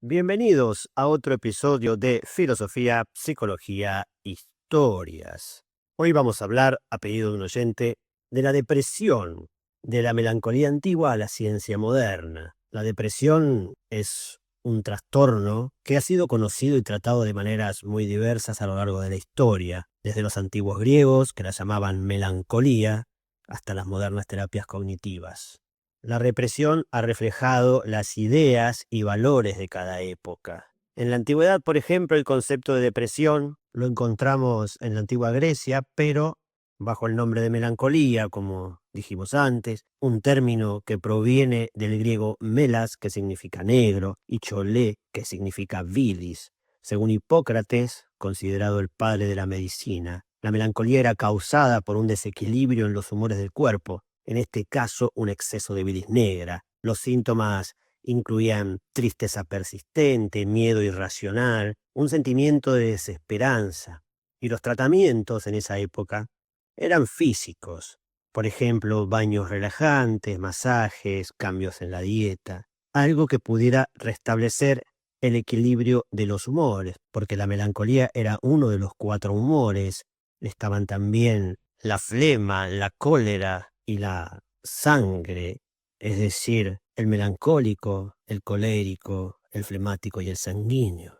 Bienvenidos a otro episodio de Filosofía, Psicología, Historias. Hoy vamos a hablar, a pedido de un oyente, de la depresión, de la melancolía antigua a la ciencia moderna. La depresión es un trastorno que ha sido conocido y tratado de maneras muy diversas a lo largo de la historia, desde los antiguos griegos, que la llamaban melancolía, hasta las modernas terapias cognitivas. La represión ha reflejado las ideas y valores de cada época. En la antigüedad, por ejemplo, el concepto de depresión lo encontramos en la antigua Grecia, pero bajo el nombre de melancolía, como dijimos antes, un término que proviene del griego melas, que significa negro, y cholé, que significa bilis. Según Hipócrates, considerado el padre de la medicina, la melancolía era causada por un desequilibrio en los humores del cuerpo, en este caso un exceso de bilis negra. Los síntomas incluían tristeza persistente, miedo irracional, un sentimiento de desesperanza. Y los tratamientos en esa época eran físicos. Por ejemplo, baños relajantes, masajes, cambios en la dieta. Algo que pudiera restablecer el equilibrio de los humores, porque la melancolía era uno de los 4 humores. Estaban también la flema, la cólera y la sangre, es decir, el melancólico, el colérico, el flemático y el sanguíneo.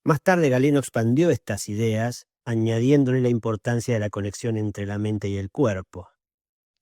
Más tarde Galeno expandió estas ideas, añadiéndole la importancia de la conexión entre la mente y el cuerpo.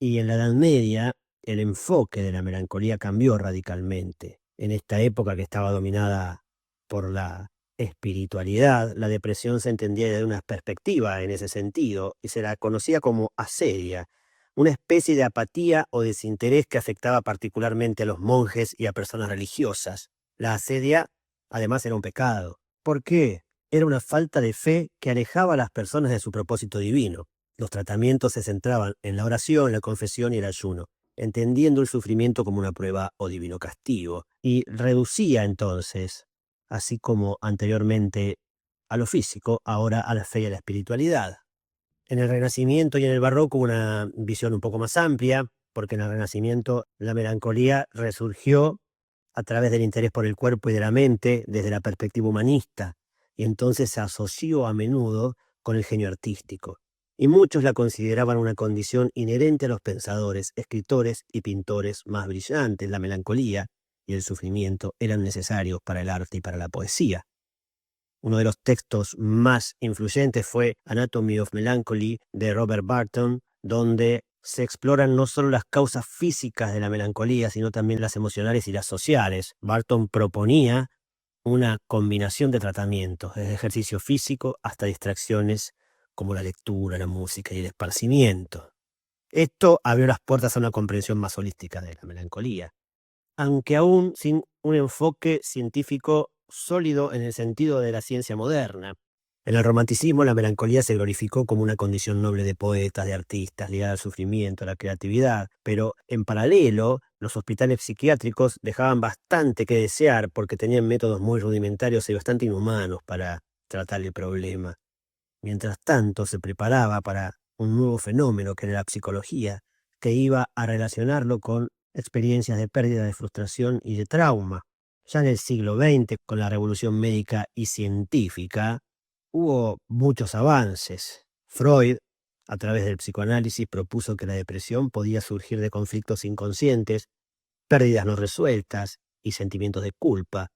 Y en la Edad Media, el enfoque de la melancolía cambió radicalmente. En esta época que estaba dominada por la espiritualidad, la depresión se entendía desde una perspectiva en ese sentido y se la conocía como asedia, una especie de apatía o desinterés que afectaba particularmente a los monjes y a personas religiosas. La asedia, además, era un pecado. ¿Por qué? Era una falta de fe que alejaba a las personas de su propósito divino. Los tratamientos se centraban en la oración, la confesión y el ayuno, entendiendo el sufrimiento como una prueba o divino castigo, y reducía entonces, así como anteriormente a lo físico, ahora a la fe y a la espiritualidad. En el Renacimiento y en el Barroco hubo una visión un poco más amplia, porque en el Renacimiento la melancolía resurgió a través del interés por el cuerpo y de la mente desde la perspectiva humanista, y entonces se asoció a menudo con el genio artístico. Y muchos la consideraban una condición inherente a los pensadores, escritores y pintores más brillantes. La melancolía y el sufrimiento eran necesarios para el arte y para la poesía. Uno de los textos más influyentes fue Anatomy of Melancholy de Robert Barton, donde se exploran no solo las causas físicas de la melancolía, sino también las emocionales y las sociales. Barton proponía una combinación de tratamientos, desde ejercicio físico hasta distracciones como la lectura, la música y el esparcimiento. Esto abrió las puertas a una comprensión más holística de la melancolía, aunque aún sin un enfoque científico sólido en el sentido de la ciencia moderna. En el romanticismo, la melancolía se glorificó como una condición noble de poetas, de artistas, ligada al sufrimiento, a la creatividad, pero en paralelo, los hospitales psiquiátricos dejaban bastante que desear porque tenían métodos muy rudimentarios y bastante inhumanos para tratar el problema. Mientras tanto, se preparaba para un nuevo fenómeno que era la psicología, que iba a relacionarlo con experiencias de pérdida, de frustración y de trauma. Ya en el siglo XX, con la revolución médica y científica, hubo muchos avances. Freud, a través del psicoanálisis, propuso que la depresión podía surgir de conflictos inconscientes, pérdidas no resueltas y sentimientos de culpa,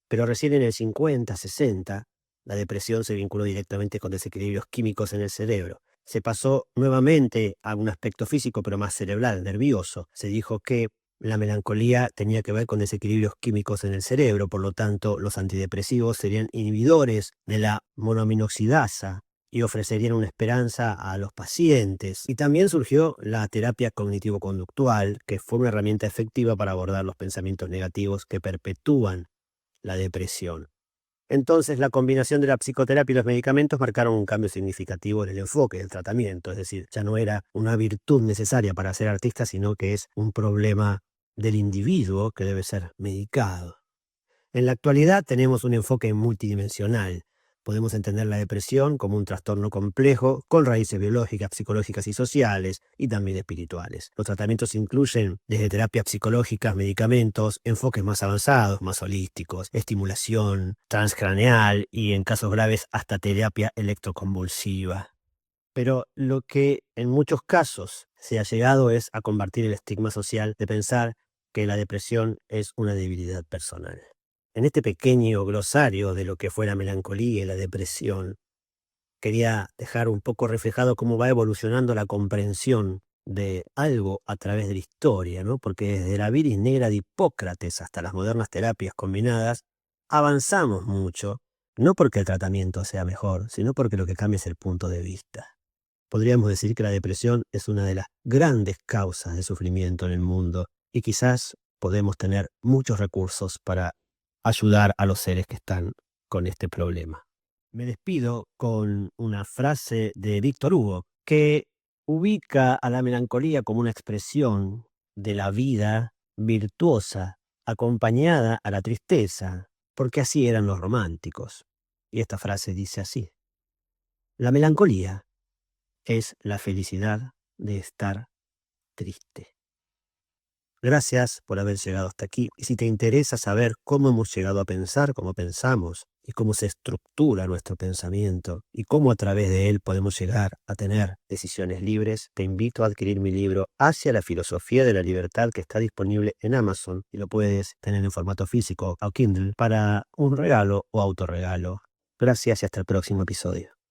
pero recién en el 50, 60, la depresión se vinculó directamente con desequilibrios químicos en el cerebro. Se pasó nuevamente a un aspecto físico, pero más cerebral, nervioso. Se dijo que la melancolía tenía que ver con desequilibrios químicos en el cerebro, por lo tanto, los antidepresivos serían inhibidores de la monoaminoxidasa y ofrecerían una esperanza a los pacientes. Y también surgió la terapia cognitivo-conductual, que fue una herramienta efectiva para abordar los pensamientos negativos que perpetúan la depresión. Entonces, la combinación de la psicoterapia y los medicamentos marcaron un cambio significativo en el enfoque del tratamiento, es decir, ya no era una virtud necesaria para ser artista, sino que es un problema del individuo que debe ser medicado. En la actualidad tenemos un enfoque multidimensional, Podemos entender la depresión como un trastorno complejo con raíces biológicas, psicológicas y sociales, y también espirituales. Los tratamientos incluyen desde terapias psicológicas, medicamentos, enfoques más avanzados, más holísticos, estimulación transcraneal y, en casos graves, hasta terapia electroconvulsiva. Pero lo que en muchos casos se ha llegado es a combatir el estigma social de pensar que la depresión es una debilidad personal. En este pequeño glosario de lo que fue la melancolía y la depresión, quería dejar un poco reflejado cómo va evolucionando la comprensión de algo a través de la historia, ¿no? Porque desde la viris negra de Hipócrates hasta las modernas terapias combinadas, avanzamos mucho, no porque el tratamiento sea mejor, sino porque lo que cambia es el punto de vista. Podríamos decir que la depresión es una de las grandes causas de sufrimiento en el mundo y quizás podemos tener muchos recursos para ayudar a los seres que están con este problema. Me despido con una frase de Víctor Hugo que ubica a la melancolía como una expresión de la vida virtuosa acompañada a la tristeza, porque así eran los románticos. Y esta frase dice así: la melancolía es la felicidad de estar triste. Gracias por haber llegado hasta aquí. Y si te interesa saber cómo hemos llegado a pensar, cómo pensamos, y cómo se estructura nuestro pensamiento, y cómo a través de él podemos llegar a tener decisiones libres, te invito a adquirir mi libro Hacia la filosofía de la libertad, que está disponible en Amazon y lo puedes tener en formato físico o Kindle para un regalo o autorregalo. Gracias y hasta el próximo episodio.